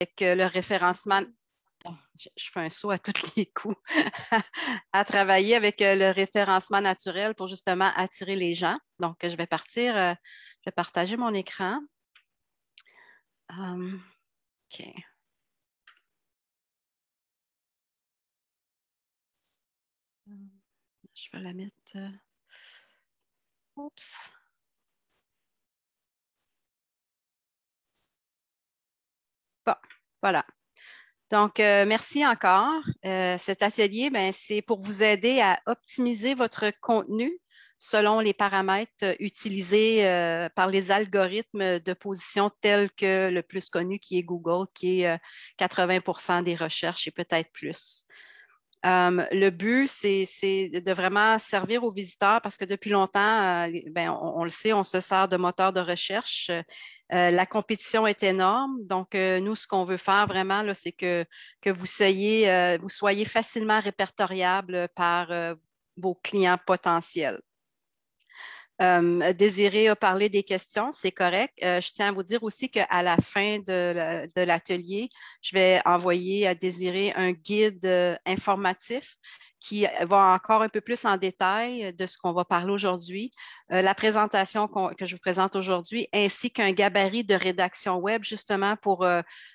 avec le référencement. Oh, je fais un saut à tous les coups. À travailler avec le référencement naturel pour justement attirer les gens. Donc, je vais partager mon écran. OK. Je vais la mettre. Oups. Bon, voilà. Donc, merci encore. Cet atelier, ben, c'est pour vous aider à optimiser votre contenu selon les paramètres utilisés par les algorithmes de position tels que le plus connu qui est Google, qui est 80% des recherches et peut-être plus. Le but, c'est de vraiment servir aux visiteurs parce que depuis longtemps, ben, on le sait, on se sert de moteurs de recherche. La compétition est énorme. Donc, nous, ce qu'on veut faire vraiment, là, c'est que vous soyez facilement répertoriable par vos clients potentiels. Désiré a parlé des questions, c'est correct. Je tiens à vous dire aussi qu'à la fin de l'atelier, je vais envoyer à Désiré un guide informatif qui va encore un peu plus en détail de ce qu'on va parler aujourd'hui, la présentation que je vous présente aujourd'hui, ainsi qu'un gabarit de rédaction web, justement pour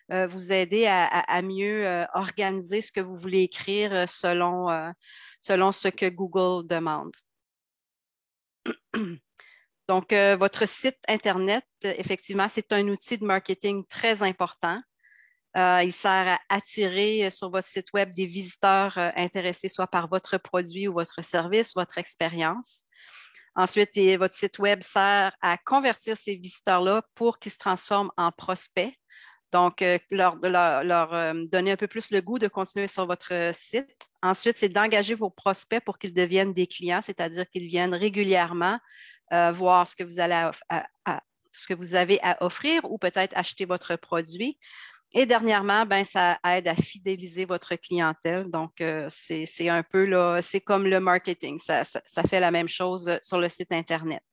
vous aider à mieux organiser ce que vous voulez écrire selon ce que Google demande. Donc, votre site Internet, effectivement, c'est un outil de marketing très important. Il sert à attirer sur votre site Web des visiteurs intéressés soit par votre produit ou votre service, votre expérience. Ensuite, votre site Web sert à convertir ces visiteurs-là pour qu'ils se transforment en prospects. Donc, leur donner un peu plus le goût de continuer sur votre site. Ensuite, c'est d'engager vos prospects pour qu'ils deviennent des clients, c'est-à-dire qu'ils viennent régulièrement voir ce que ce que vous avez à offrir ou peut-être acheter votre produit. Et dernièrement, ben, ça aide à fidéliser votre clientèle. Donc, c'est un peu là, c'est comme le marketing. Ça fait la même chose sur le site Internet.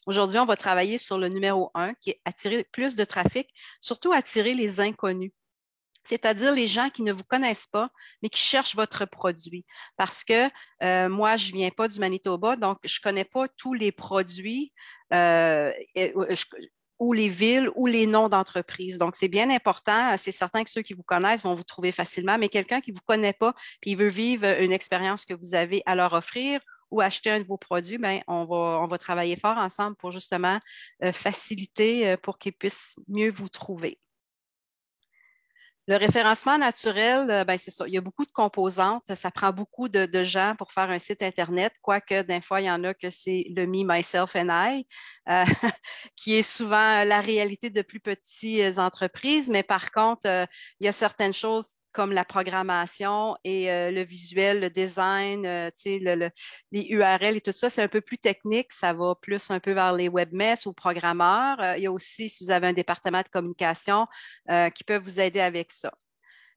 Aujourd'hui, on va travailler sur le numéro 1, qui est attirer plus de trafic, surtout attirer les inconnus. C'est-à-dire les gens qui ne vous connaissent pas, mais qui cherchent votre produit. Parce que moi, je ne viens pas du Manitoba, donc je ne connais pas tous les produits ou les villes ou les noms d'entreprises. Donc, c'est bien important. C'est certain que ceux qui vous connaissent vont vous trouver facilement, mais quelqu'un qui ne vous connaît pas, puis il veut vivre une expérience que vous avez à leur offrir ou acheter un de vos produits, ben, on va travailler fort ensemble pour justement faciliter pour qu'ils puissent mieux vous trouver. Le référencement naturel, ben c'est ça. Il y a beaucoup de composantes. Ça prend beaucoup de gens pour faire un site Internet, quoique d'un fois, il y en a que c'est le me, myself and I, euh, qui est souvent la réalité de plus petites entreprises. Mais par contre, il y a certaines choses comme la programmation et le visuel, le design, tu sais, les URL et tout ça, c'est un peu plus technique. Ça va plus un peu vers les webmasters ou programmeurs. Il y a aussi, si vous avez un département de communication, qui peuvent vous aider avec ça.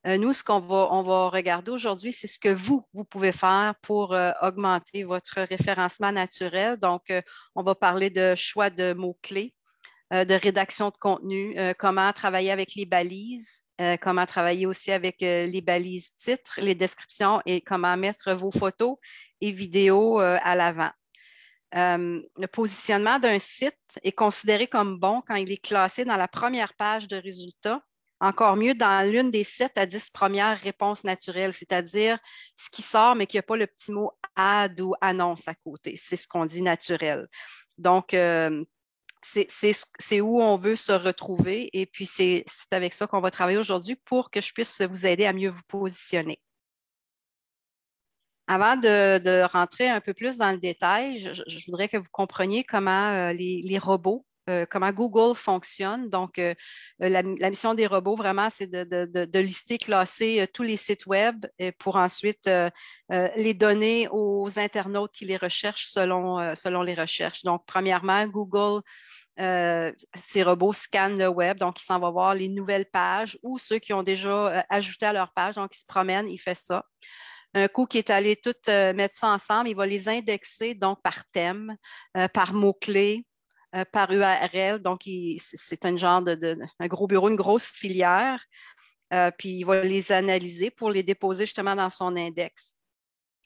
Nous, on va regarder aujourd'hui, c'est ce que vous pouvez faire pour augmenter votre référencement naturel. Donc, on va parler de choix de mots-clés, de rédaction de contenu, comment travailler avec les balises, comment travailler aussi avec les balises titres, les descriptions et comment mettre vos photos et vidéos à l'avant. Le positionnement d'un site est considéré comme bon quand il est classé dans la première page de résultats, encore mieux dans l'une des 7 à 10 premières réponses naturelles, c'est-à-dire ce qui sort, mais qu'il n'y a pas le petit mot ad ou annonce à côté. C'est ce qu'on dit naturel. Donc, c'est où on veut se retrouver et puis c'est avec ça qu'on va travailler aujourd'hui pour que je puisse vous aider à mieux vous positionner. Avant de rentrer un peu plus dans le détail, je voudrais que vous compreniez comment les robots, comment Google fonctionne. Donc, la mission des robots, vraiment, c'est de lister, classer tous les sites web pour ensuite les donner aux internautes qui les recherchent selon les recherches. Donc, premièrement, Google, ces robots scannent le web, donc ils s'en vont voir les nouvelles pages ou ceux qui ont déjà ajouté à leur page, donc ils se promènent, ils font ça. Un coup qui est allé tout mettre ça ensemble, il va les indexer donc par thème, par mots-clés, par URL. Donc, c'est un genre un gros bureau, une grosse filière. puis il va les analyser pour les déposer justement dans son index.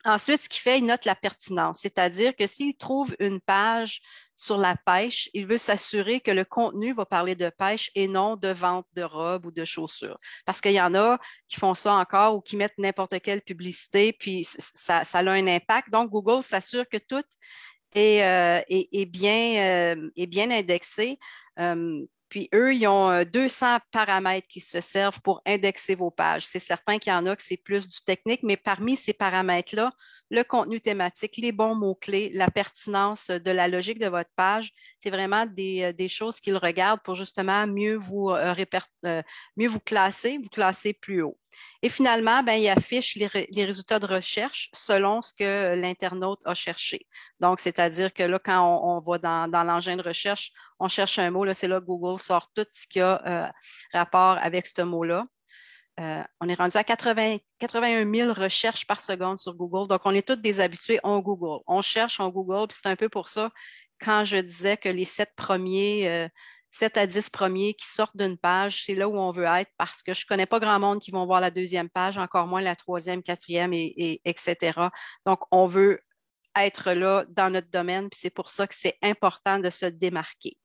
Ensuite, ce qu'il fait, il note la pertinence, c'est-à-dire que s'il trouve une page sur la pêche, il veut s'assurer que le contenu va parler de pêche et non de vente de robes ou de chaussures. Parce qu'il y en a qui font ça encore ou qui mettent n'importe quelle publicité, puis ça a un impact. Donc, Google s'assure que tout est bien indexé. Puis eux, ils ont 200 paramètres qui se servent pour indexer vos pages. C'est certain qu'il y en a que c'est plus du technique, mais parmi ces paramètres-là, le contenu thématique, les bons mots-clés, la pertinence de la logique de votre page, c'est vraiment des choses qu'ils regardent pour justement mieux vous classer plus haut. Et finalement, ben, il affiche les résultats de recherche selon ce que l'internaute a cherché. Donc, c'est-à-dire que là, quand on va dans l'engin de recherche, on cherche un mot, là, c'est là que Google sort tout ce qui a rapport avec ce mot-là. On est rendu à 81 000 recherches par seconde sur Google. Donc, on est tous des habitués, on Google. On cherche, on Google, puis c'est un peu pour ça, quand je disais que les 7 à 10 premiers qui sortent d'une page, c'est là où on veut être parce que je ne connais pas grand monde qui vont voir la deuxième page, encore moins la troisième, quatrième, etc. Donc, on veut être là dans notre domaine, puis c'est pour ça que c'est important de se démarquer.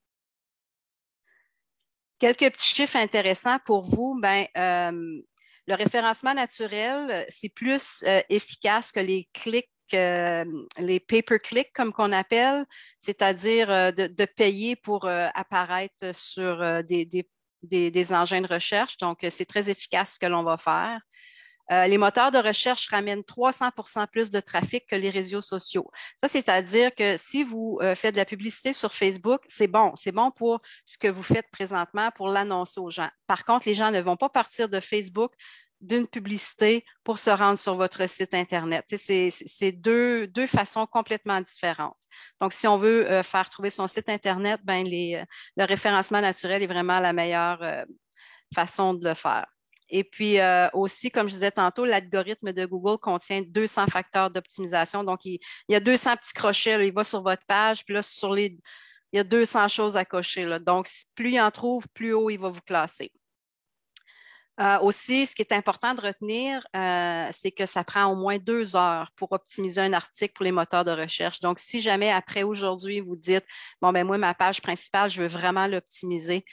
Quelques petits chiffres intéressants pour vous. Le référencement naturel, c'est plus efficace que les clics, les pay-per-click, comme qu'on appelle, c'est-à-dire de payer pour apparaître sur des engins de recherche. Donc, c'est très efficace ce que l'on va faire. Les moteurs de recherche ramènent 300 plus de trafic que les réseaux sociaux. Ça, c'est-à-dire que si vous faites de la publicité sur Facebook, c'est bon. C'est bon pour ce que vous faites présentement pour l'annoncer aux gens. Par contre, les gens ne vont pas partir de Facebook d'une publicité pour se rendre sur votre site Internet. C'est deux façons complètement différentes. Donc, si on veut faire trouver son site Internet, le référencement naturel est vraiment la meilleure façon de le faire. Et puis aussi, comme je disais tantôt, l'algorithme de Google contient 200 facteurs d'optimisation. Donc, il y a 200 petits crochets, là, il va sur votre page, puis là, il y a 200 choses à cocher, là. Donc, plus il en trouve, plus haut il va vous classer. Aussi, ce qui est important de retenir, c'est que ça prend au moins 2 heures pour optimiser un article pour les moteurs de recherche. Donc, si jamais après aujourd'hui, vous dites, bon, ben moi, ma page principale, je veux vraiment l'optimiser,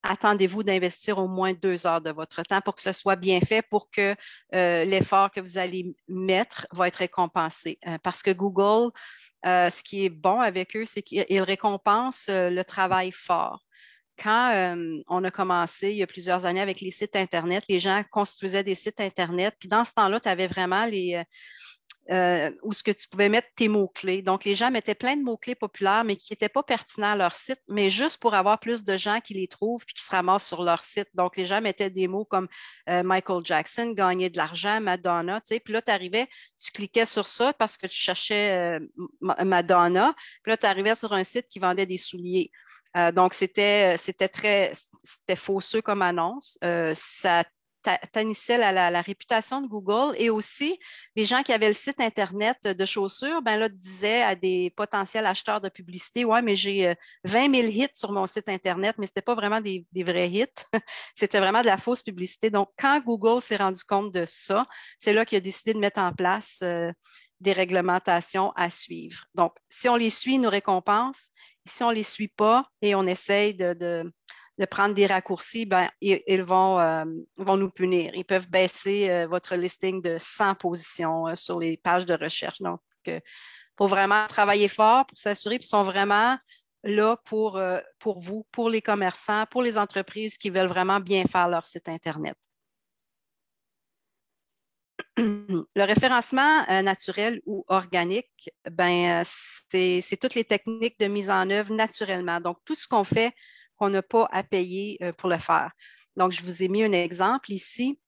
attendez-vous d'investir au moins 2 heures de votre temps pour que ce soit bien fait, pour que l'effort que vous allez mettre va être récompensé. Parce que Google, ce qui est bon avec eux, c'est qu'ils récompensent le travail fort. Quand on a commencé il y a plusieurs années avec les sites Internet, les gens construisaient des sites Internet, puis dans ce temps-là, tu avais vraiment où ce que tu pouvais mettre tes mots-clés. Donc, les gens mettaient plein de mots-clés populaires, mais qui n'étaient pas pertinents à leur site, mais juste pour avoir plus de gens qui les trouvent puis qui se ramassent sur leur site. Donc, les gens mettaient des mots comme Michael Jackson, gagner de l'argent, Madonna, tu sais. Puis là, tu arrivais, tu cliquais sur ça parce que tu cherchais Madonna. Puis là, tu arrivais sur un site qui vendait des souliers. Donc, c'était fausseux comme annonce. Ça tannissait la réputation de Google et aussi les gens qui avaient le site Internet de chaussures, ben là, disaient à des potentiels acheteurs de publicité, ouais, mais j'ai 20 000 hits sur mon site Internet, mais c'était pas vraiment des vrais hits. C'était vraiment de la fausse publicité. Donc, quand Google s'est rendu compte de ça, c'est là qu'il a décidé de mettre en place des réglementations à suivre. Donc, si on les suit, ils nous récompensent. Si on ne les suit pas et on essaye de prendre des raccourcis, ben, ils vont nous punir. Ils peuvent baisser votre listing de 100 positions sur les pages de recherche. Donc, il faut vraiment travailler fort pour s'assurer qu'ils sont vraiment là pour vous, pour les commerçants, pour les entreprises qui veulent vraiment bien faire leur site Internet. Le référencement naturel ou organique, c'est toutes les techniques de mise en œuvre naturellement. Donc, tout ce qu'on fait qu'on n'a pas à payer pour le faire. Donc, je vous ai mis un exemple ici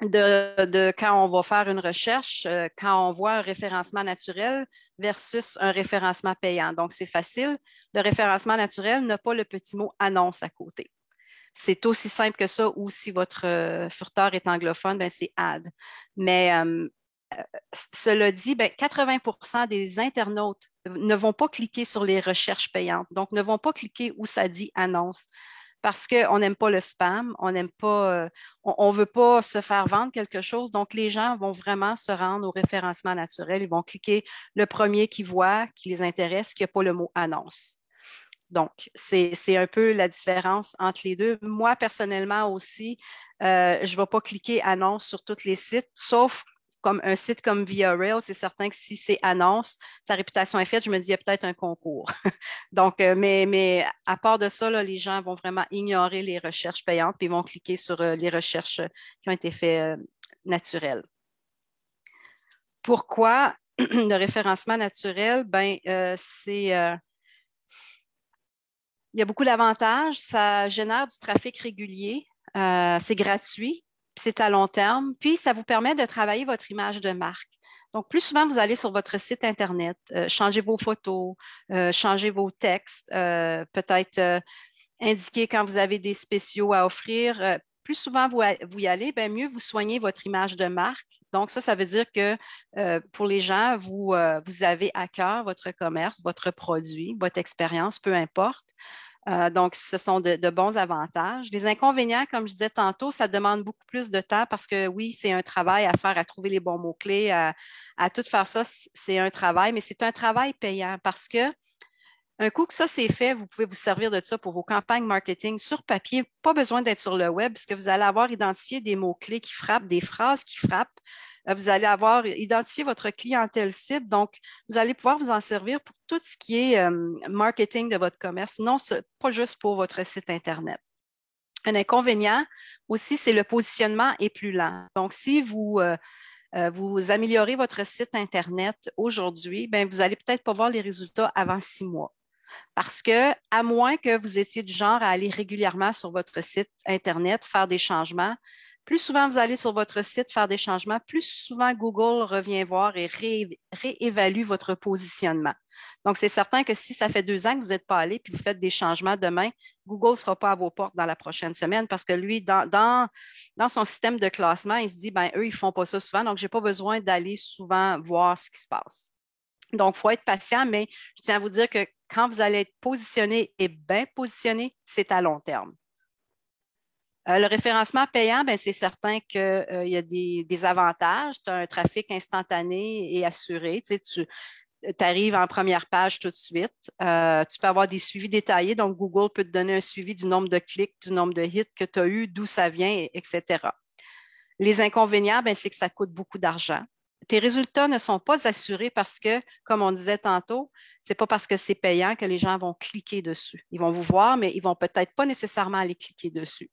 de quand on va faire une recherche, quand on voit un référencement naturel versus un référencement payant. Donc, c'est facile. Le référencement naturel n'a pas le petit mot annonce à côté. C'est aussi simple que ça, ou si votre furteur est anglophone, ben c'est ad. Mais cela dit, 80 des internautes ne vont pas cliquer sur les recherches payantes, donc ne vont pas cliquer où ça dit annonce. parce qu'on n'aime pas le spam, on n'aime pas, on veut pas se faire vendre quelque chose. Donc, les gens vont vraiment se rendre au référencement naturel. Ils vont cliquer le premier qu'ils voient, qui les intéresse, qui n'a pas le mot annonce. Donc, c'est un peu la différence entre les deux. Moi, personnellement aussi, je ne vais pas cliquer annonce sur tous les sites, sauf comme un site comme VRL, c'est certain que si c'est annonce, sa réputation est faite, je me dis, il y a peut-être un concours. Donc, mais à part de ça, là, les gens vont vraiment ignorer les recherches payantes puis ils vont cliquer sur les recherches qui ont été faites naturelles. Pourquoi le référencement naturel? Ben, il y a beaucoup d'avantages. Ça génère du trafic régulier. C'est gratuit, puis c'est à long terme. Puis, ça vous permet de travailler votre image de marque. Donc, plus souvent, vous allez sur votre site Internet, changez vos photos, changez vos textes, peut-être indiquer quand vous avez des spéciaux à offrir. Plus souvent vous y allez, bien mieux vous soignez votre image de marque. Donc, ça veut dire que pour les gens, vous avez à cœur votre commerce, votre produit, votre expérience, peu importe. Donc, ce sont de bons avantages. Les inconvénients, comme je disais tantôt, ça demande beaucoup plus de temps parce que oui, c'est un travail à faire, à trouver les bons mots-clés, à tout faire ça, c'est un travail, mais c'est un travail payant parce que un coup que ça c'est fait, vous pouvez vous servir de ça pour vos campagnes marketing sur papier. Pas besoin d'être sur le web, puisque vous allez avoir identifié des mots-clés qui frappent, des phrases qui frappent. Vous allez avoir identifié votre clientèle cible. Donc, vous allez pouvoir vous en servir pour tout ce qui est marketing de votre commerce, non pas juste pour votre site Internet. Un inconvénient aussi, c'est le positionnement est plus lent. Donc, si vous améliorez votre site Internet aujourd'hui, ben, vous allez peut-être pas voir les résultats avant 6 mois. Parce que, à moins que vous étiez du genre à aller régulièrement sur votre site Internet, faire des changements, plus souvent vous allez sur votre site faire des changements, plus souvent Google revient voir et réévalue votre positionnement. Donc, c'est certain que si ça fait 2 ans que vous n'êtes pas allé puis vous faites des changements demain, Google ne sera pas à vos portes dans la prochaine semaine parce que lui, dans son système de classement, il se dit, ben eux, ils ne font pas ça souvent, donc je n'ai pas besoin d'aller souvent voir ce qui se passe. Donc, il faut être patient, mais je tiens à vous dire que quand vous allez être positionné et bien positionné, c'est à long terme. Le référencement payant, ben, c'est certain qu'il y a des avantages. Tu as un trafic instantané et assuré. Tu arrives en première page tout de suite. Tu peux avoir des suivis détaillés. Donc, Google peut te donner un suivi du nombre de clics, du nombre de hits que tu as eu, d'où ça vient, etc. Les inconvénients, ben, c'est que ça coûte beaucoup d'argent. Tes résultats ne sont pas assurés parce que, comme on disait tantôt, c'est pas parce que c'est payant que les gens vont cliquer dessus. Ils vont vous voir, mais ils vont peut-être pas nécessairement aller cliquer dessus.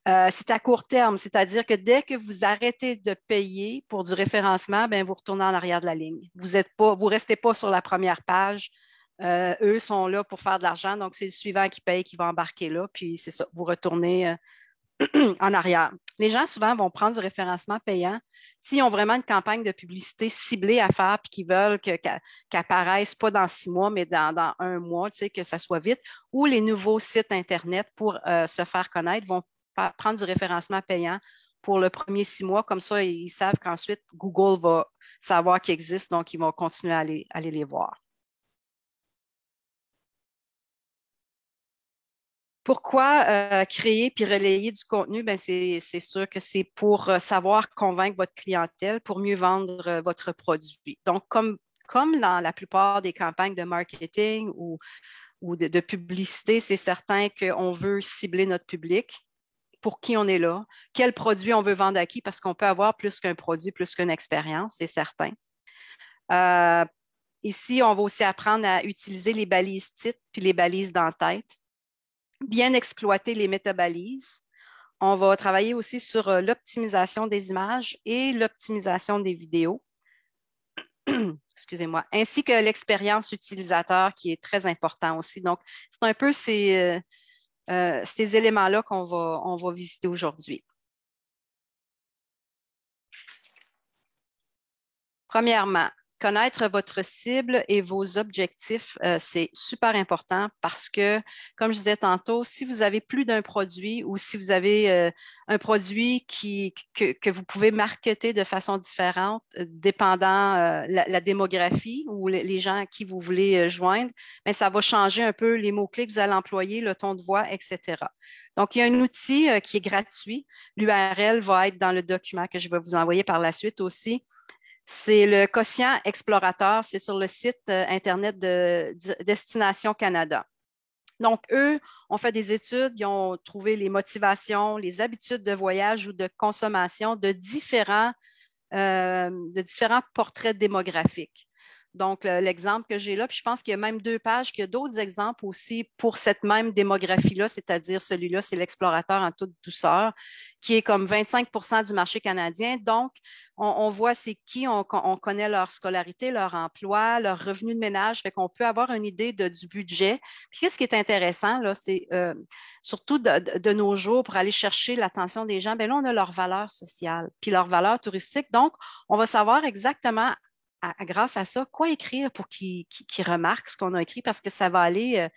C'est à court terme, c'est-à-dire que dès que vous arrêtez de payer pour du référencement, ben, vous retournez en arrière de la ligne. Vous restez pas sur la première page. Eux sont là pour faire de l'argent, donc c'est le suivant qui paye qui va embarquer là, puis c'est ça, vous retournez en arrière. Les gens, souvent, vont prendre du référencement payant s'ils ont vraiment une campagne de publicité ciblée à faire puis qu'ils veulent qu'apparaisse pas dans 6 mois, mais dans un mois, tu sais, que ça soit vite, ou les nouveaux sites Internet pour se faire connaître vont prendre du référencement payant pour le premier 6 mois. Comme ça, ils savent qu'ensuite, Google va savoir qu'ils existent, donc ils vont continuer à aller les voir. Pourquoi créer puis relayer du contenu? Ben c'est sûr que c'est pour savoir convaincre votre clientèle pour mieux vendre votre produit. Donc, comme dans la plupart des campagnes de marketing ou de publicité, c'est certain qu'on veut cibler notre public, pour qui on est là, quel produit on veut vendre à qui, parce qu'on peut avoir plus qu'un produit, plus qu'une expérience, c'est certain. Euh, Ici, on va aussi apprendre à utiliser les balises titres puis les balises d'entête, bien exploiter les métabalises. On va travailler aussi sur l'optimisation des images et l'optimisation des vidéos, excusez-moi, ainsi que l'expérience utilisateur qui est très important aussi. Donc, c'est un peu ces éléments-là on va visiter aujourd'hui. Premièrement, connaître votre cible et vos objectifs, c'est super important parce que, comme je disais tantôt, si vous avez plus d'un produit ou si vous avez un produit que vous pouvez marketer de façon différente, dépendant la démographie ou les gens à qui vous voulez joindre, mais ça va changer un peu les mots-clés que vous allez employer, le ton de voix, etc. Donc, il y a un outil qui est gratuit. L'URL va être dans le document que je vais vous envoyer par la suite aussi. C'est le quotient explorateur, c'est sur le site Internet de Destination Canada. Donc, eux ont fait des études, ils ont trouvé les motivations, les habitudes de voyage ou de consommation de différents portraits démographiques. Donc, l'exemple que j'ai là, puis je pense qu'il y a même 2 pages, qu'il y a d'autres exemples aussi pour cette même démographie-là, c'est-à-dire celui-là, c'est l'explorateur en toute douceur, qui est comme 25 du marché canadien. Donc, on voit c'est qui, on connaît leur scolarité, leur emploi, leur revenu de ménage, fait qu'on peut avoir une idée du budget. Puis, qu'est-ce qui est intéressant, là, c'est surtout de nos jours, pour aller chercher l'attention des gens, bien là, on a leur valeur sociale, puis leur valeur touristique. Donc, on va savoir exactement grâce à ça, quoi écrire pour qu'ils remarquent ce qu'on a écrit parce que ça va aller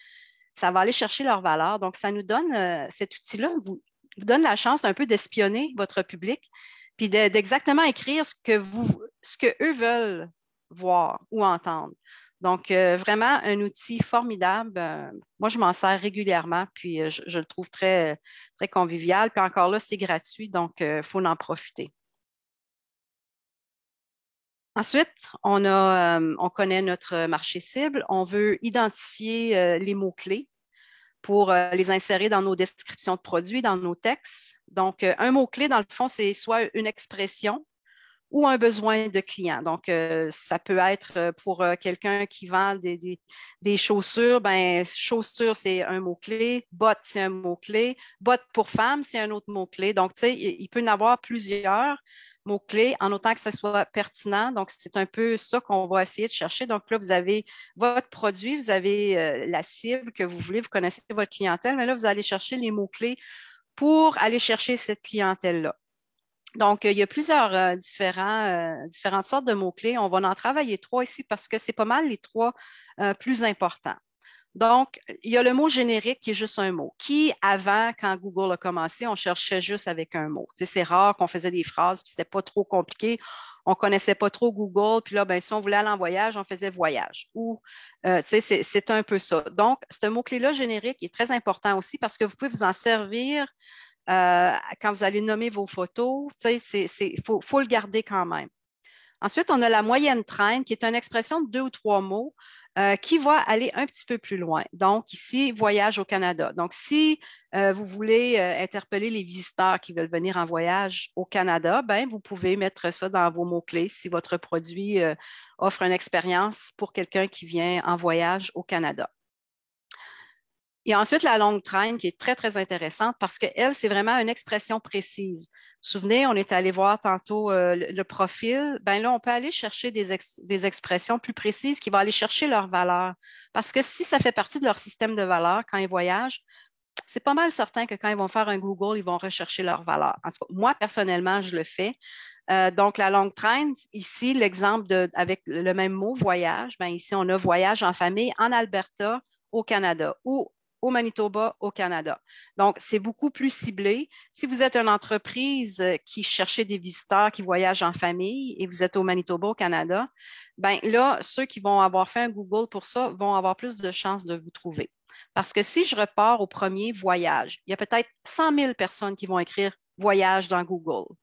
chercher leur valeur. Donc, ça nous donne, cet outil-là vous donne la chance un peu d'espionner votre public, puis d'exactement écrire ce que eux veulent voir ou entendre. Donc, vraiment un outil formidable. Moi, je m'en sers régulièrement, puis je le trouve très, très convivial. Puis encore là, c'est gratuit, donc il faut en profiter. Ensuite, on connaît notre marché cible. On veut identifier les mots-clés pour les insérer dans nos descriptions de produits, dans nos textes. Donc, un mot-clé, dans le fond, c'est soit une expression ou un besoin de client. Donc, ça peut être pour quelqu'un qui vend des chaussures, ben chaussures, c'est un mot-clé, bottes, c'est un mot-clé, bottes pour femmes, c'est un autre mot-clé. Donc, tu sais, il peut y en avoir plusieurs mots-clés en autant que ce soit pertinent. Donc, c'est un peu ça qu'on va essayer de chercher. Donc, là, vous avez votre produit, vous avez la cible que vous voulez, vous connaissez votre clientèle, mais là, vous allez chercher les mots-clés pour aller chercher cette clientèle-là. Donc, il y a plusieurs différentes sortes de mots-clés. On va en travailler 3 ici parce que c'est pas mal les 3 plus importants. Donc, il y a le mot générique qui est juste un mot. Qui, avant, quand Google a commencé, on cherchait juste avec un mot. Tu sais, c'est rare qu'on faisait des phrases, puis c'était pas trop compliqué. On connaissait pas trop Google, puis là, ben, si on voulait aller en voyage, on faisait voyage. Ou, tu sais, c'est un peu ça. Donc, ce mot-clé-là générique est très important aussi parce que vous pouvez vous en servir quand vous allez nommer vos photos. Tu sais, faut le garder quand même. Ensuite, on a la moyenne traîne, qui est une expression de 2 ou 3 mots qui va aller un petit peu plus loin. Donc, ici, voyage au Canada. Donc, si vous voulez interpeller les visiteurs qui veulent venir en voyage au Canada, ben, vous pouvez mettre ça dans vos mots-clés si votre produit offre une expérience pour quelqu'un qui vient en voyage au Canada. Et ensuite, la longue traîne qui est très, très intéressante parce qu'elle, c'est vraiment une expression précise. Vous vous souvenez, on est allé voir tantôt le profil. Ben là, on peut aller chercher des expressions plus précises qui vont aller chercher leur valeur. Parce que si ça fait partie de leur système de valeur quand ils voyagent, c'est pas mal certain que quand ils vont faire un Google, ils vont rechercher leur valeur. En tout cas, moi, personnellement, je le fais. Donc, la longue traîne, ici, l'exemple avec le même mot, voyage, ben ici, on a voyage en famille en Alberta, au Canada, ou au Manitoba, au Canada. Donc, c'est beaucoup plus ciblé. Si vous êtes une entreprise qui cherchez des visiteurs qui voyagent en famille et vous êtes au Manitoba, au Canada, ben là, ceux qui vont avoir fait un Google pour ça vont avoir plus de chances de vous trouver. Parce que si je repars au premier voyage, il y a peut-être 100 000 personnes qui vont écrire voyage dans Google.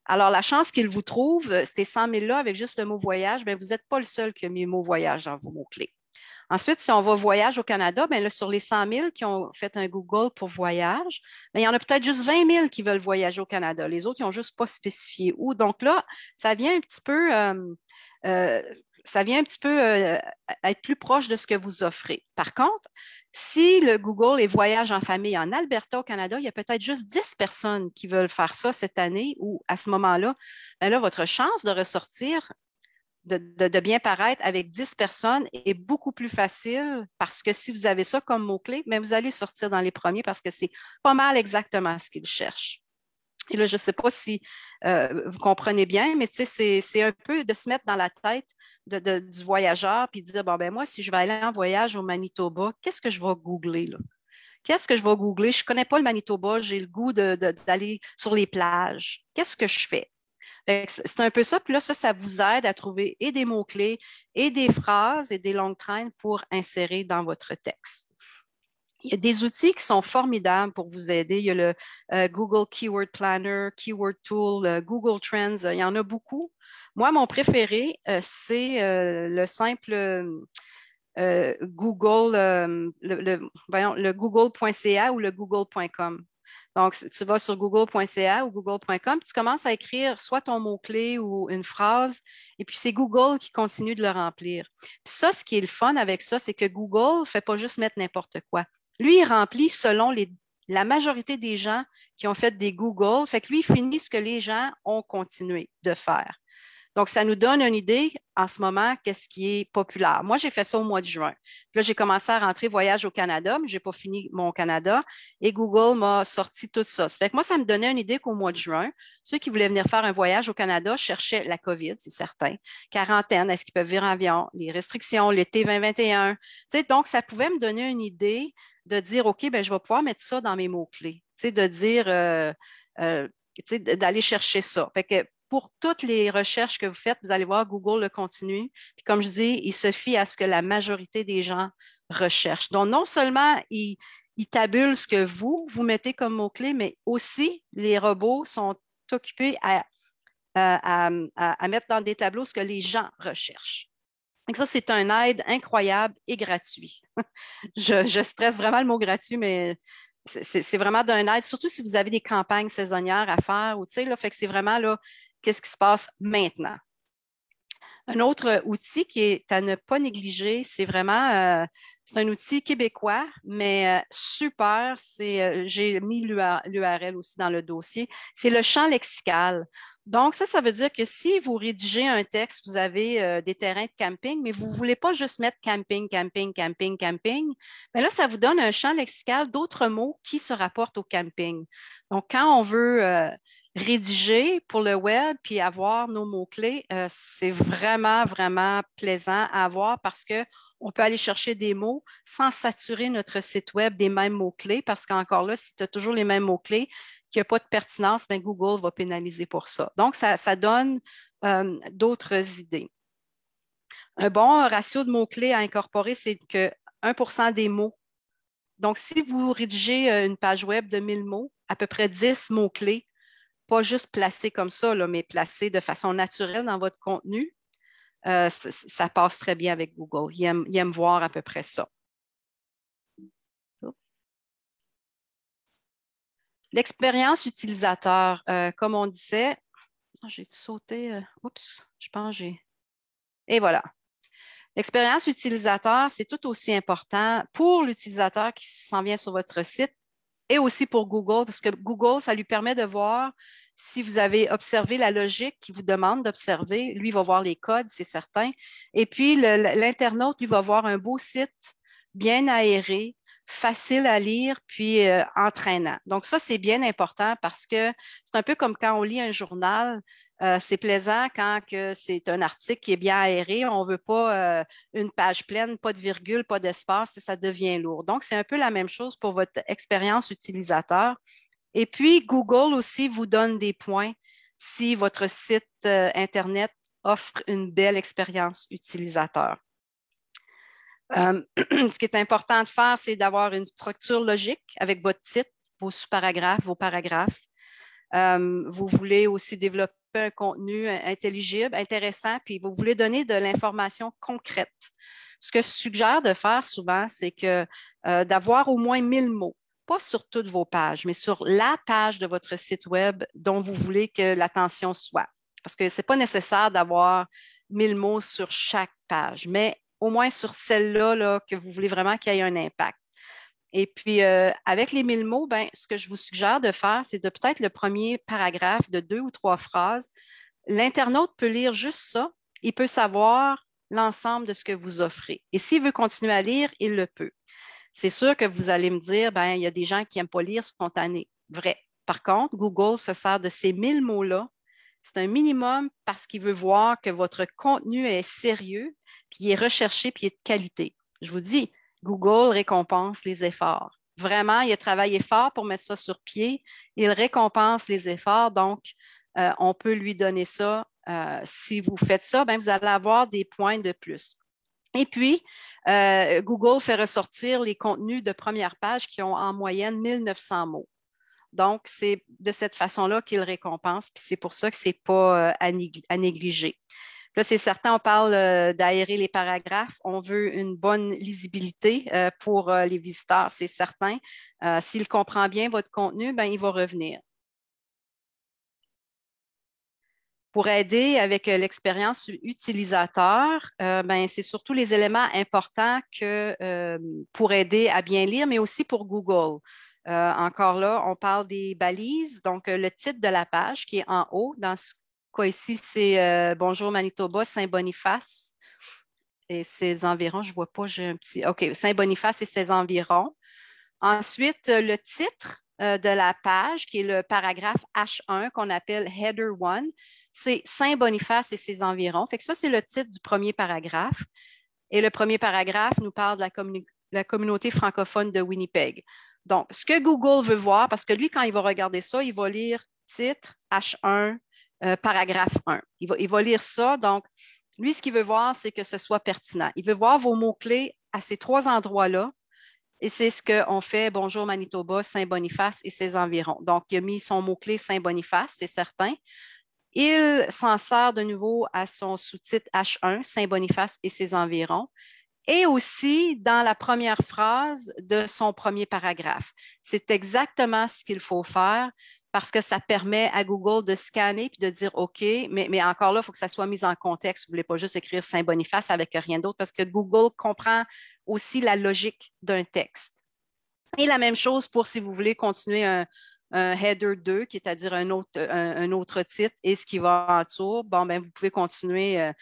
Alors, la chance qu'ils vous trouvent, ces 100 000-là, avec juste le mot voyage, bien, vous n'êtes pas le seul qui a mis le mot voyage dans vos mots-clés. Ensuite, si on va voyage au Canada, bien là, sur les 100 000 qui ont fait un Google pour voyage, bien, il y en a peut-être juste 20 000 qui veulent voyager au Canada. Les autres, ils n'ont juste pas spécifié où. Donc là, ça vient un petit peu, être plus proche de ce que vous offrez. Par contre, si le Google est voyage en famille en Alberta au Canada, il y a peut-être juste 10 personnes qui veulent faire ça cette année ou à ce moment-là, bien là, votre chance de ressortir de bien paraître avec 10 personnes est beaucoup plus facile parce que si vous avez ça comme mot-clé, mais vous allez sortir dans les premiers parce que c'est pas mal exactement ce qu'ils cherchent. Et là, je ne sais pas si vous comprenez bien, mais c'est un peu de se mettre dans la tête du voyageur, puis dire, bon, ben moi, si je vais aller en voyage au Manitoba, qu'est-ce que je vais googler, là? Qu'est-ce que je vais googler? Je ne connais pas le Manitoba, j'ai le goût d'aller sur les plages. Qu'est-ce que je fais? C'est un peu ça. Puis là, ça vous aide à trouver et des mots-clés et des phrases et des longues traînes pour insérer dans votre texte. Il y a des outils qui sont formidables pour vous aider. Il y a le Google Keyword Planner, Keyword Tool, Google Trends. Il y en a beaucoup. Moi, mon préféré, c'est le simple Google, voyons, le google.ca ou le google.com. Donc, tu vas sur google.ca ou google.com, puis tu commences à écrire soit ton mot-clé ou une phrase, et puis c'est Google qui continue de le remplir. Puis ça, ce qui est le fun avec ça, c'est que Google ne fait pas juste mettre n'importe quoi. Lui, il remplit selon la majorité des gens qui ont fait des Google, fait que lui, il finit ce que les gens ont continué de faire. Donc, ça nous donne une idée en ce moment qu'est-ce qui est populaire. Moi, j'ai fait ça au mois de juin. Puis là, j'ai commencé à rentrer voyage au Canada, mais je n'ai pas fini mon Canada et Google m'a sorti tout ça. Ça fait que moi, ça me donnait une idée qu'au mois de juin, ceux qui voulaient venir faire un voyage au Canada cherchaient la COVID, c'est certain. Quarantaine, est-ce qu'ils peuvent venir en avion? Les restrictions, l'été 2021. Tu sais, donc, ça pouvait me donner une idée de dire, OK, ben, je vais pouvoir mettre ça dans mes mots-clés. Tu sais, de dire, tu sais, d'aller chercher ça. Fait que pour toutes les recherches que vous faites, vous allez voir, Google le continue. Puis comme je dis, il se fie à ce que la majorité des gens recherchent. Donc, non seulement il tabule ce que vous mettez comme mot-clé, mais aussi les robots sont occupés à mettre dans des tableaux ce que les gens recherchent. Donc ça, c'est un aide incroyable et gratuit. Je stresse vraiment le mot gratuit, mais c'est vraiment d'un aide, surtout si vous avez des campagnes saisonnières à faire, ou tu sais, là, fait que c'est vraiment là, qu'est-ce qui se passe maintenant. Un autre outil qui est à ne pas négliger, c'est vraiment, c'est un outil québécois, mais super, j'ai mis l'URL aussi dans le dossier, c'est le champ lexical. Donc, ça veut dire que si vous rédigez un texte, vous avez des terrains de camping, mais vous ne voulez pas juste mettre camping, camping, camping, camping, mais là, ça vous donne un champ lexical d'autres mots qui se rapportent au camping. Donc, quand on veut rédiger pour le web puis avoir nos mots-clés, c'est vraiment, vraiment plaisant à avoir parce que on peut aller chercher des mots sans saturer notre site web des mêmes mots-clés parce qu'encore là, si tu as toujours les mêmes mots-clés, qu'il n'y a pas de pertinence, bien, Google va pénaliser pour ça. Donc, ça donne d'autres idées. Un bon ratio de mots-clés à incorporer, c'est que 1% des mots. Donc, si vous rédigez une page web de 1000 mots, à peu près 10 mots-clés, pas juste placés comme ça, là, mais placés de façon naturelle dans votre contenu, ça passe très bien avec Google. Il aime voir à peu près ça. L'expérience utilisateur, comme on disait, j'ai sauté, oups, je pense que j'ai. Et voilà. L'expérience utilisateur, c'est tout aussi important pour l'utilisateur qui s'en vient sur votre site et aussi pour Google, parce que Google, ça lui permet de voir si vous avez observé la logique qu'il vous demande d'observer. Lui, il va voir les codes, c'est certain. Et puis, l'internaute, lui, va voir un beau site bien aéré, facile à lire, puis entraînant. Donc, ça, c'est bien important parce que c'est un peu comme quand on lit un journal. C'est plaisant quand que c'est un article qui est bien aéré. On ne veut pas une page pleine, pas de virgule, pas d'espace, ça devient lourd. Donc, c'est un peu la même chose pour votre expérience utilisateur. Et puis, Google aussi vous donne des points si votre site Internet offre une belle expérience utilisateur. Ce qui est important de faire, c'est d'avoir une structure logique avec votre titre, vos sous-paragraphes, vos paragraphes. Vous voulez aussi développer un contenu intelligible, intéressant, puis vous voulez donner de l'information concrète. Ce que je suggère de faire souvent, c'est que d'avoir au moins 1000 mots, pas sur toutes vos pages, mais sur la page de votre site web dont vous voulez que l'attention soit. Parce que ce n'est pas nécessaire d'avoir 1000 mots sur chaque page, mais au moins sur celle-là là, que vous voulez vraiment qu'il y ait un impact. Et puis, avec les 1000 mots, ben, ce que je vous suggère de faire, c'est de peut-être le premier paragraphe de 2 ou 3 phrases. L'internaute peut lire juste ça. Il peut savoir l'ensemble de ce que vous offrez. Et s'il veut continuer à lire, il le peut. C'est sûr que vous allez me dire, ben, il y a des gens qui n'aiment pas lire spontané. Vrai. Par contre, Google se sert de ces 1000 mots-là C'est un minimum parce qu'il veut voir que votre contenu est sérieux, puis il est recherché, puis il est de qualité. Je vous dis, Google récompense les efforts. Vraiment, il a travaillé fort pour mettre ça sur pied. Il récompense les efforts, donc on peut lui donner ça. Si vous faites ça, ben, vous allez avoir des points de plus. Et puis, Google fait ressortir les contenus de première page qui ont en moyenne 1900 mots. Donc, c'est de cette façon-là qu'il récompense, puis c'est pour ça que ce n'est pas à négliger. Là, c'est certain, on parle d'aérer les paragraphes. On veut une bonne lisibilité pour les visiteurs, c'est certain. S'il comprend bien votre contenu, ben, il va revenir. Pour aider avec l'expérience utilisateur, ben, c'est surtout les éléments importants pour aider à bien lire, mais aussi pour Google. Encore là, on parle des balises, donc le titre de la page qui est en haut. Dans ce cas ici, c'est Bonjour Manitoba, Saint-Boniface et ses environs. Je ne vois pas, j'ai un petit. OK, Saint-Boniface et ses environs. Ensuite, le titre de la page, qui est le paragraphe H1 qu'on appelle Header 1, c'est Saint-Boniface et ses environs. Fait que ça, c'est le titre du premier paragraphe. Et le premier paragraphe nous parle de la communauté francophone de Winnipeg. Donc, ce que Google veut voir, parce que lui, quand il va regarder ça, il va lire titre H1, paragraphe 1. Il va lire ça. Donc, lui, ce qu'il veut voir, c'est que ce soit pertinent. Il veut voir vos mots-clés à ces trois endroits-là. Et c'est ce qu'on fait, Bonjour Manitoba, Saint-Boniface et ses environs. Donc, il a mis son mot-clé Saint-Boniface, c'est certain. Il s'en sert de nouveau à son sous-titre H1, Saint-Boniface et ses environs, et aussi dans la première phrase de son premier paragraphe. C'est exactement ce qu'il faut faire parce que ça permet à Google de scanner puis de dire OK, mais encore là, il faut que ça soit mis en contexte. Vous ne voulez pas juste écrire Saint-Boniface avec rien d'autre parce que Google comprend aussi la logique d'un texte. Et la même chose pour si vous voulez continuer un header 2, qui est à dire un autre titre et ce qui va en dessous. Bon, ben, vous pouvez continuer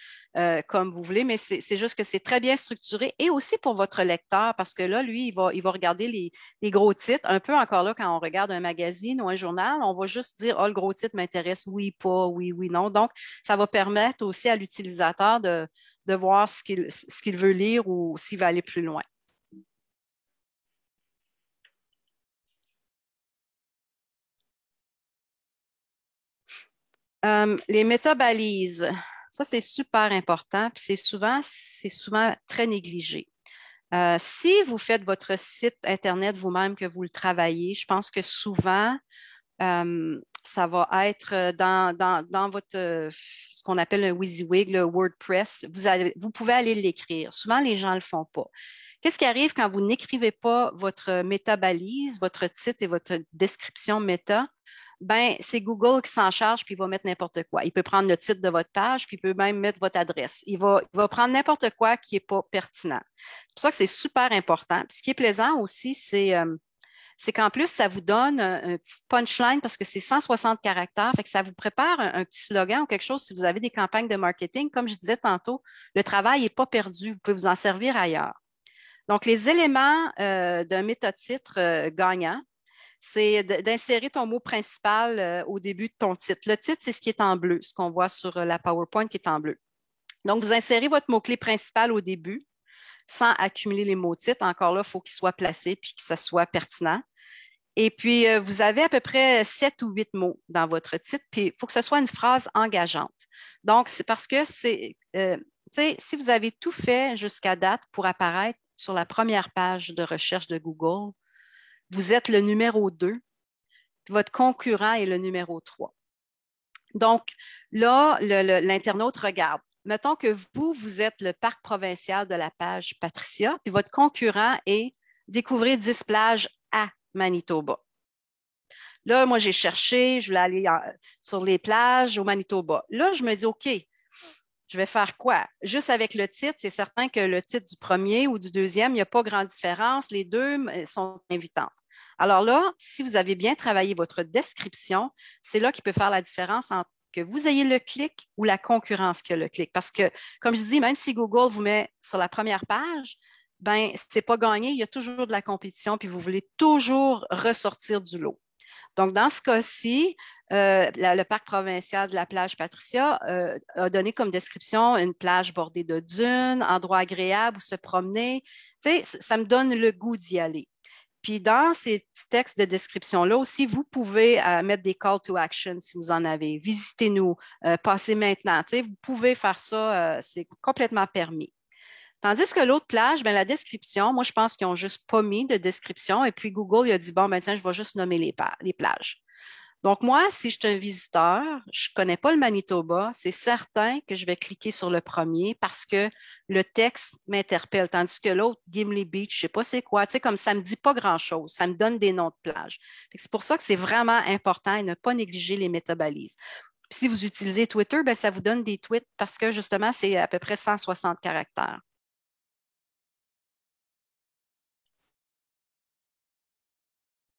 comme vous voulez, mais c'est juste que c'est très bien structuré et aussi pour votre lecteur parce que là, lui, il va regarder les gros titres. Un peu encore là, quand on regarde un magazine ou un journal, on va juste dire, oh, le gros titre m'intéresse, oui, pas, oui, oui, non. Donc, ça va permettre aussi à l'utilisateur de voir ce qu'il veut lire ou s'il va aller plus loin. Les métabalises, ça c'est super important, puis c'est souvent très négligé. Si vous faites votre site Internet vous-même, que vous le travaillez, je pense que souvent, ça va être dans votre, ce qu'on appelle un WYSIWYG, le WordPress, vous pouvez aller l'écrire. Souvent, les gens ne le font pas. Qu'est-ce qui arrive quand vous n'écrivez pas votre métabalise, votre titre et votre description méta? Ben, c'est Google qui s'en charge puis il va mettre n'importe quoi. Il peut prendre le titre de votre page puis il peut même mettre votre adresse. Il va prendre n'importe quoi qui n'est pas pertinent. C'est pour ça que c'est super important. Puis ce qui est plaisant aussi, c'est qu'en plus, ça vous donne un petit punchline parce que c'est 160 caractères. Fait que ça vous prépare un petit slogan ou quelque chose si vous avez des campagnes de marketing. Comme je disais tantôt, le travail n'est pas perdu. Vous pouvez vous en servir ailleurs. Donc, les éléments d'un métatitre gagnant, c'est d'insérer ton mot principal au début de ton titre. Le titre, c'est ce qui est en bleu, ce qu'on voit sur la PowerPoint qui est en bleu. Donc, vous insérez votre mot-clé principal au début sans accumuler les mots titres. Encore là, il faut qu'il soit placé puis que ça soit pertinent. Et puis, vous avez à peu près 7 ou 8 mots dans votre titre, puis il faut que ce soit une phrase engageante. Donc, c'est parce que si vous avez tout fait jusqu'à date pour apparaître sur la première page de recherche de Google, vous êtes le numéro 2, votre concurrent est le numéro 3. Donc, là, l'internaute regarde. Mettons que vous êtes le parc provincial de la page Patricia, puis votre concurrent est découvrir 10 plages à Manitoba. Là, moi, j'ai cherché, je voulais aller sur les plages au Manitoba. Là, je me dis, OK, je vais faire quoi? Juste avec le titre, c'est certain que le titre du premier ou du deuxième, il n'y a pas grande différence. Les deux sont invitantes. Alors là, si vous avez bien travaillé votre description, c'est là qu'il peut faire la différence entre que vous ayez le clic ou la concurrence qui a le clic. Parce que, comme je dis, même si Google vous met sur la première page, ben, c'est pas gagné, il y a toujours de la compétition, puis vous voulez toujours ressortir du lot. Donc, dans ce cas-ci, Le parc provincial de la plage Patricia a donné comme description une plage bordée de dunes, endroit agréable où se promener. Tu sais, ça me donne le goût d'y aller. Puis dans ces petits textes de description-là aussi, vous pouvez mettre des call to action si vous en avez. Visitez-nous, passez maintenant. Tu sais, vous pouvez faire ça, c'est complètement permis. Tandis que l'autre plage, ben, la description, moi, je pense qu'ils n'ont juste pas mis de description. Et puis Google, il a dit, bon, ben, tiens, je vais juste nommer les plages. Donc, moi, si je suis un visiteur, je ne connais pas le Manitoba, c'est certain que je vais cliquer sur le premier parce que le texte m'interpelle, tandis que l'autre, Gimli Beach, je ne sais pas c'est quoi, tu sais, comme ça ne me dit pas grand-chose, ça me donne des noms de plages. C'est pour ça que c'est vraiment important et ne pas négliger les métabalises. Puis si vous utilisez Twitter, ben, ça vous donne des tweets parce que justement, c'est à peu près 160 caractères.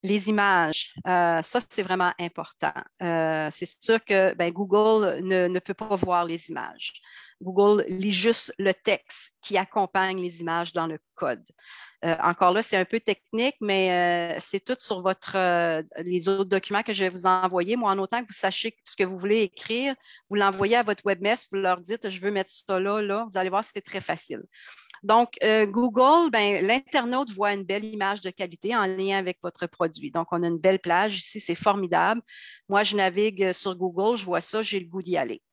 Les images, ça, c'est vraiment important. C'est sûr que ben, Google ne peut pas voir les images. Google lit juste le texte qui accompagne les images dans le code. Encore là, c'est un peu technique, mais c'est tout sur les autres documents que je vais vous envoyer. Moi, en autant que vous sachiez ce que vous voulez écrire, vous l'envoyez à votre webmaster, vous leur dites, je veux mettre ça là, là. Vous allez voir, c'est très facile. Donc, Google, ben, l'internaute voit une belle image de qualité en lien avec votre produit. Donc, on a une belle plage ici, c'est formidable. Moi, je navigue sur Google, je vois ça, j'ai le goût d'y aller.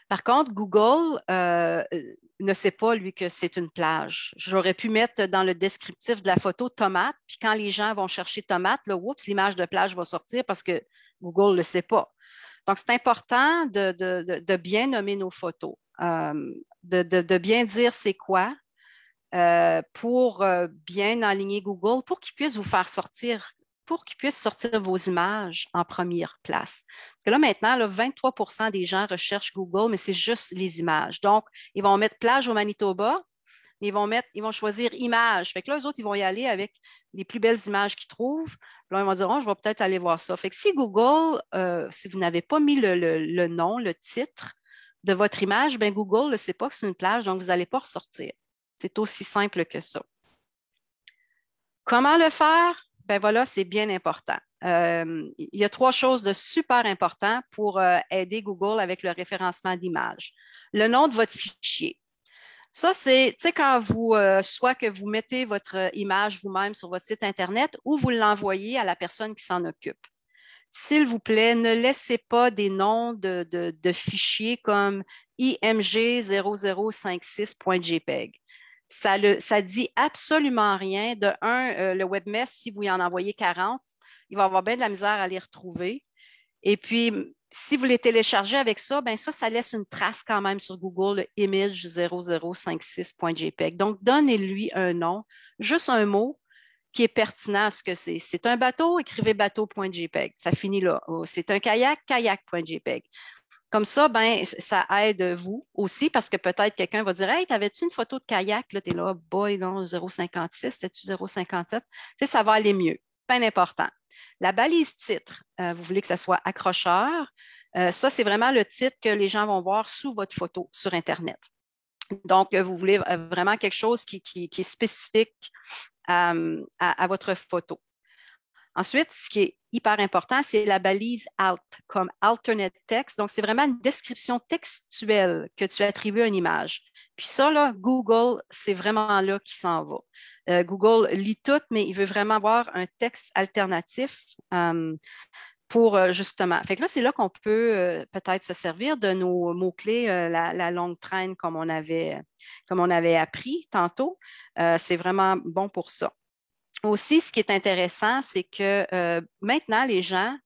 Par contre, Google ne sait pas, lui, que c'est une plage. J'aurais pu mettre dans le descriptif de la photo tomate, puis quand les gens vont chercher tomate, là, oups, l'image de plage va sortir parce que Google ne le sait pas. Donc, c'est important de bien nommer nos photos, de bien dire c'est quoi pour bien aligner Google, pour qu'il puisse vous faire sortir, pour qu'il puisse sortir vos images en première place. Parce que là, maintenant, là, 23% des gens recherchent Google, mais c'est juste les images. Donc, ils vont mettre plage au Manitoba, mais ils vont choisir images. Fait que là, eux autres, ils vont y aller avec les plus belles images qu'ils trouvent. Puis là, ils vont dire, oh, je vais peut-être aller voir ça. Fait que si Google, si vous n'avez pas mis le nom, le titre de votre image, ben Google ne sait pas que c'est une plage, donc vous n'allez pas ressortir. C'est aussi simple que ça. Comment le faire? Ben voilà, c'est bien important. Il y a trois choses de super important pour aider Google avec le référencement d'images. Le nom de votre fichier. Ça, c'est, tu sais, quand soit que vous mettez votre image vous-même sur votre site Internet ou vous l'envoyez à la personne qui s'en occupe. S'il vous plaît, ne laissez pas des noms de fichiers comme img0056.jpg. Ça dit absolument rien. De un, le webmaster, si vous y en envoyez 40, il va avoir bien de la misère à les retrouver. Et puis, si vous les téléchargez avec ça, ben ça laisse une trace quand même sur Google, le image 0056.jpg. Donc, donnez-lui un nom, juste un mot qui est pertinent à ce que c'est. C'est un bateau, écrivez bateau.jpg. Ça finit là. C'est un kayak, kayak.jpg. Comme ça, ben, ça aide vous aussi parce que peut-être quelqu'un va dire, hey, t'avais-tu une photo de kayak? Là, t'es là, boy, non, 0,56, c'était-tu 0,57? Tu sais, ça va aller mieux. Bien important. La balise titre, vous voulez que ça soit accrocheur. Ça, c'est vraiment le titre que les gens vont voir sous votre photo sur Internet. Donc, vous voulez vraiment quelque chose qui est spécifique à votre photo. Ensuite, ce qui est hyper important, c'est la balise alt, comme alternate text. Donc, c'est vraiment une description textuelle que tu attribues à une image. Puis ça, là, Google, c'est vraiment là qu'il s'en va. Google lit tout, mais il veut vraiment avoir un texte alternatif pour justement. Fait que là, c'est là qu'on peut peut-être se servir de nos mots-clés, la longue traîne comme on avait appris tantôt. C'est vraiment bon pour ça. Aussi, ce qui est intéressant, c'est que maintenant, les gens,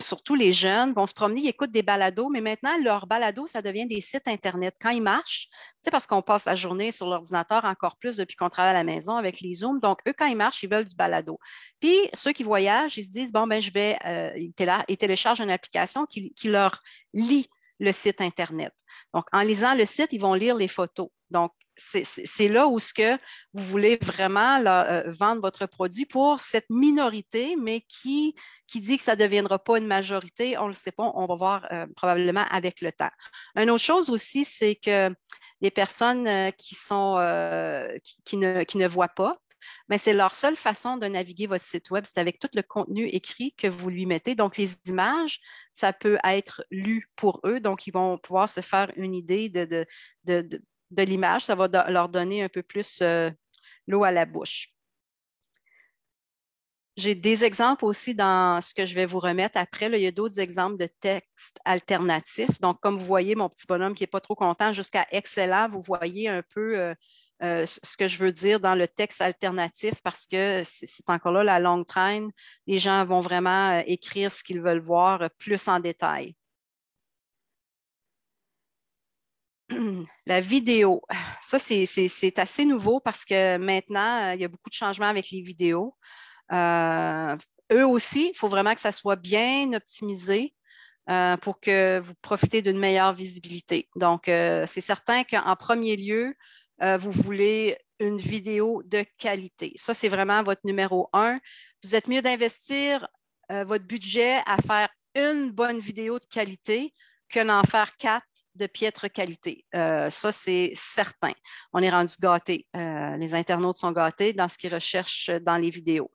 surtout les jeunes, vont se promener, ils écoutent des balados, mais maintenant, leur balado, ça devient des sites Internet. Quand ils marchent, c'est parce qu'on passe la journée sur l'ordinateur encore plus depuis qu'on travaille à la maison avec les Zooms. Donc, eux, quand ils marchent, ils veulent du balado. Puis, ceux qui voyagent, ils se disent, bon, ben, ils téléchargent une application qui leur lit le site Internet. Donc, en lisant le site, ils vont lire les photos. Donc, c'est là où ce que vous voulez vraiment vendre votre produit pour cette minorité, mais qui dit que ça ne deviendra pas une majorité, on ne le sait pas, on va voir probablement avec le temps. Une autre chose aussi, c'est que les personnes qui ne voient pas, mais c'est leur seule façon de naviguer votre site web, c'est avec tout le contenu écrit que vous lui mettez. Donc, les images, ça peut être lu pour eux, donc ils vont pouvoir se faire une idée de, de, de l'image. Ça va leur donner un peu plus l'eau à la bouche. J'ai des exemples aussi dans ce que je vais vous remettre après. Là, il y a d'autres exemples de textes alternatifs. Donc, comme vous voyez, mon petit bonhomme qui n'est pas trop content jusqu'à excellent, vous voyez un peu ce que je veux dire dans le texte alternatif parce que c'est encore là la longue traîne. Les gens vont vraiment écrire ce qu'ils veulent voir plus en détail. La vidéo, ça, c'est assez nouveau parce que maintenant, il y a beaucoup de changements avec les vidéos. Euh, Eux aussi, il faut vraiment que ça soit bien optimisé pour que vous profitez d'une meilleure visibilité. Donc, c'est certain qu'en premier lieu, vous voulez une vidéo de qualité. Ça, c'est vraiment votre numéro un. Vous êtes mieux d'investir votre budget à faire une bonne vidéo de qualité que d'en faire quatre de piètre qualité. Ça, c'est certain. On est rendu gâtés. Les internautes sont gâtés dans ce qu'ils recherchent dans les vidéos.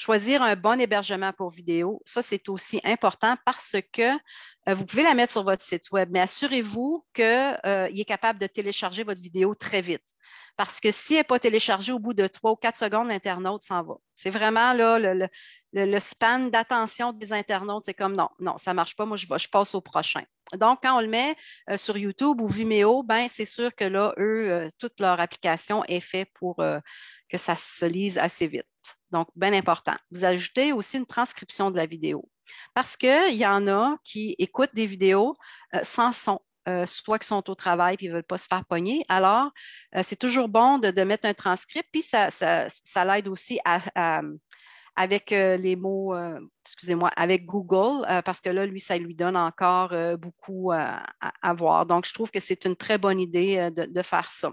Choisir un bon hébergement pour vidéo, ça, c'est aussi important parce que vous pouvez la mettre sur votre site web, mais assurez-vous qu'il est capable de télécharger votre vidéo très vite. Parce que si elle n'est pas téléchargée au bout de 3 ou 4 secondes, l'internaute s'en va. C'est vraiment là le span d'attention des internautes. C'est comme non, non, ça ne marche pas, moi je passe au prochain. Donc, quand on le met sur YouTube ou Vimeo, ben, c'est sûr que là, eux, toute leur application est faite pour que ça se lise assez vite. Donc, bien important. Vous ajoutez aussi une transcription de la vidéo. Parce qu'il y en a qui écoutent des vidéos sans son, soit qui sont au travail et ils ne veulent pas se faire pogner. Alors, c'est toujours bon de mettre un transcript, puis ça l'aide aussi avec les mots, excusez-moi, avec Google, parce que là, lui, ça lui donne encore beaucoup à voir. Donc, je trouve que c'est une très bonne idée de faire ça.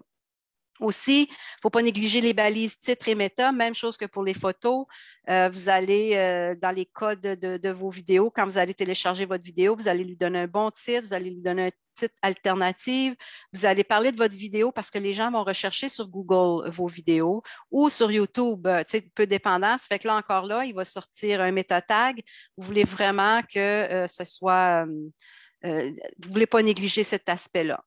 Aussi, il ne faut pas négliger les balises titres et méta, même chose que pour les photos. Vous allez dans les codes de vos vidéos, quand vous allez télécharger votre vidéo, vous allez lui donner un bon titre, vous allez lui donner un titre alternatif, vous allez parler de votre vidéo parce que les gens vont rechercher sur Google vos vidéos ou sur YouTube, peu dépendant. Ça fait que là, encore là, il va sortir un méta tag. Vous voulez vraiment que ce soit, vous ne voulez pas négliger cet aspect-là.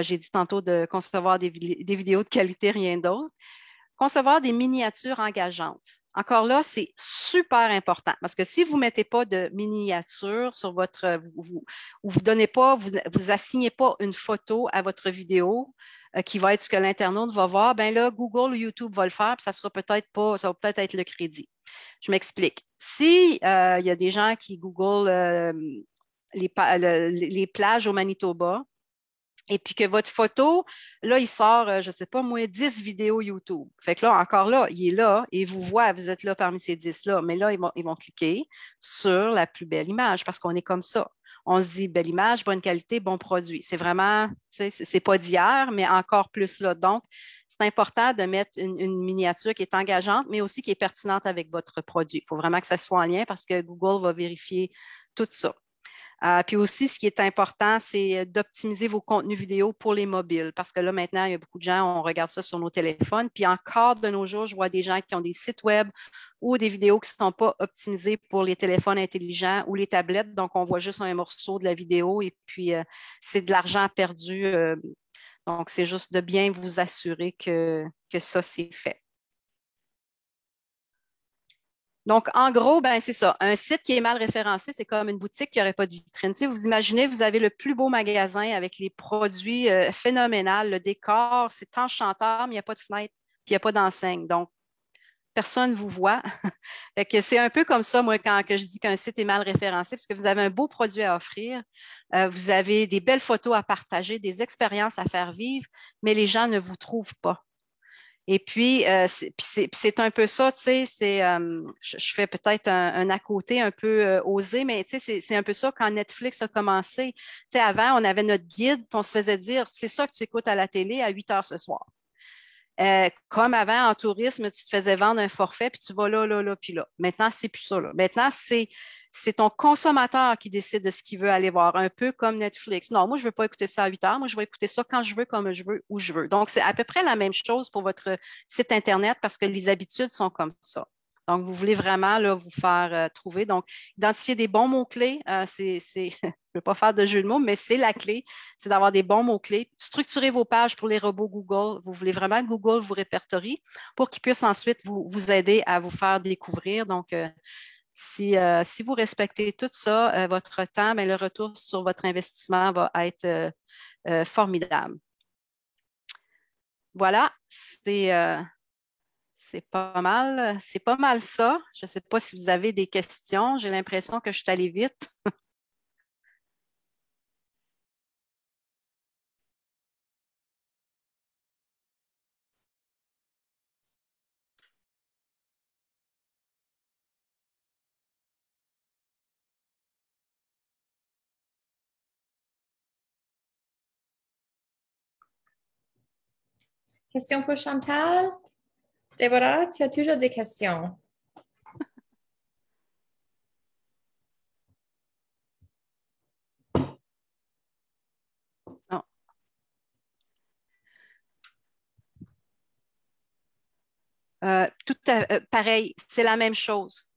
J'ai dit tantôt de concevoir des vidéos de qualité, rien d'autre. Concevoir des miniatures engageantes. Encore là, c'est super important parce que si vous ne mettez pas de miniature sur votre, vous donnez pas, vous assignez pas une photo à votre vidéo qui va être ce que l'internaute va voir, ben là, Google ou YouTube va le faire, puis ça sera peut-être pas, ça va peut-être être le crédit. Je m'explique. Si il y a des gens qui Google les plages au Manitoba, et puis que votre photo, là, il sort, je ne sais pas, moi, 10 vidéos YouTube. Fait que là, encore là, il est là et vous voit, vous êtes là parmi ces 10-là. Mais là, ils vont cliquer sur la plus belle image parce qu'on est comme ça. On se dit belle image, bonne qualité, bon produit. C'est vraiment, tu sais, c'est pas d'hier, mais encore plus là. Donc, c'est important de mettre une miniature qui est engageante, mais aussi qui est pertinente avec votre produit. Il faut vraiment que ça soit en lien parce que Google va vérifier tout ça. Puis aussi, ce qui est important, c'est d'optimiser vos contenus vidéo pour les mobiles, parce que là, maintenant, il y a beaucoup de gens, on regarde ça sur nos téléphones. Puis encore de nos jours, je vois des gens qui ont des sites web ou des vidéos qui ne sont pas optimisées pour les téléphones intelligents ou les tablettes. Donc, on voit juste un morceau de la vidéo et puis c'est de l'argent perdu. Donc, c'est juste de bien vous assurer que ça, c'est fait. Donc, en gros, ben, c'est ça. Un site qui est mal référencé, c'est comme une boutique qui n'aurait pas de vitrine. Tu sais, vous imaginez, vous avez le plus beau magasin avec les produits phénoménaux, le décor, c'est enchanteur, mais il n'y a pas de fenêtre, puis il n'y a pas d'enseigne. Donc, personne ne vous voit. Fait que c'est un peu comme ça, moi, quand que je dis qu'un site est mal référencé, parce que vous avez un beau produit à offrir, vous avez des belles photos à partager, des expériences à faire vivre, mais les gens ne vous trouvent pas. Et puis, c'est un peu ça, tu sais, je fais peut-être un à côté un peu osé, mais tu sais, c'est un peu ça quand Netflix a commencé. Tu sais, avant, on avait notre guide, puis on se faisait dire, c'est ça que tu écoutes à la télé à 8 heures ce soir. Comme avant, en tourisme, tu te faisais vendre un forfait, puis tu vas là, là, là, puis là. Maintenant, c'est plus ça, là. Maintenant, c'est c'est ton consommateur qui décide de ce qu'il veut aller voir, un peu comme Netflix. Non, moi, je ne veux pas écouter ça à 8 heures. Moi, je vais écouter ça quand je veux, comme je veux, où je veux. Donc, c'est à peu près la même chose pour votre site Internet parce que les habitudes sont comme ça. Donc, vous voulez vraiment là, vous faire trouver. Donc, identifier des bons mots-clés, je ne veux pas faire de jeu de mots, mais c'est la clé, c'est d'avoir des bons mots-clés. Structurer vos pages pour les robots Google. Vous voulez vraiment que Google vous répertorie pour qu'il puisse ensuite vous aider à vous faire découvrir. Donc, si vous respectez tout ça, votre temps, mais le retour sur votre investissement va être formidable. Voilà, c'est pas mal ça. Je ne sais pas si vous avez des questions. J'ai l'impression que je suis allée vite. Question pour Chantal? Déborah, tu as toujours des questions. Non. Pareil, c'est la même chose.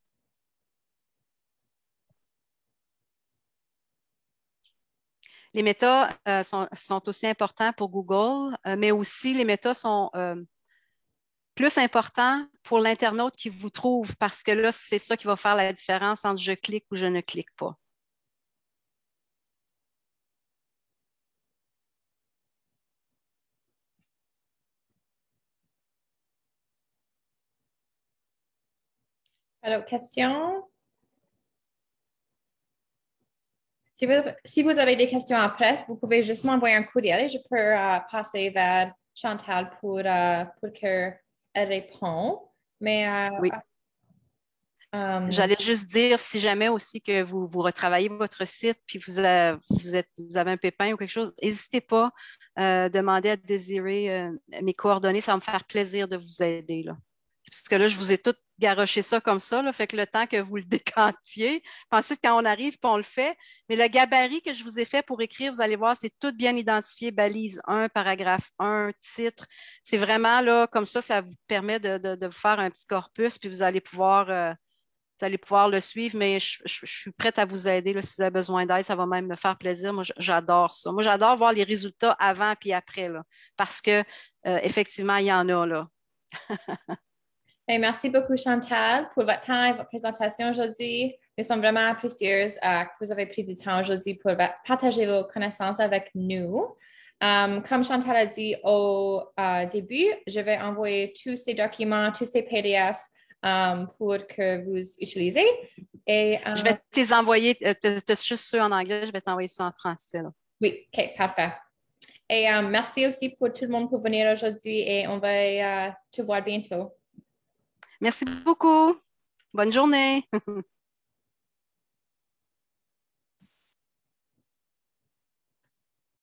Les méta sont aussi importants pour Google, mais aussi les méta sont plus importants pour l'internaute qui vous trouve parce que là, c'est ça qui va faire la différence entre je clique ou je ne clique pas. Alors, question? Si vous avez des questions après, vous pouvez juste m'envoyer un courriel et je peux passer vers Chantal pour qu'elle réponde. Mais Oui. euh, J'allais juste dire, si jamais aussi que vous retravaillez votre site, puis vous avez un pépin ou quelque chose, n'hésitez pas demandez à Désiré mes coordonnées, ça va me faire plaisir de vous aider, là. Parce que là, je vous ai tout garoché ça comme ça, là, fait que le temps que vous le décantiez, puis ensuite, quand on arrive, puis on le fait, mais le gabarit que je vous ai fait pour écrire, vous allez voir, c'est tout bien identifié, balise 1, paragraphe 1, titre. C'est vraiment là, comme ça vous permet de vous faire un petit corpus, puis vous allez pouvoir le suivre, mais je suis prête à vous aider là, si vous avez besoin d'aide. Ça va même me faire plaisir. Moi, j'adore ça. Moi, j'adore voir les résultats avant puis après, là, parce que effectivement, il y en a là. et merci beaucoup, Chantal, pour votre temps et votre présentation aujourd'hui. Nous sommes vraiment apprécieuses que vous avez pris du temps aujourd'hui pour partager vos connaissances avec nous. Comme Chantal a dit au début, je vais envoyer tous ces documents, tous ces PDF pour que vous utilisez. Et, Je vais te les envoyer, juste ceux en anglais, je vais t'envoyer ça en français, là. oui, OK, parfait. Et merci aussi pour tout le monde pour venir aujourd'hui et on va te voir bientôt. Merci beaucoup. Bonne journée.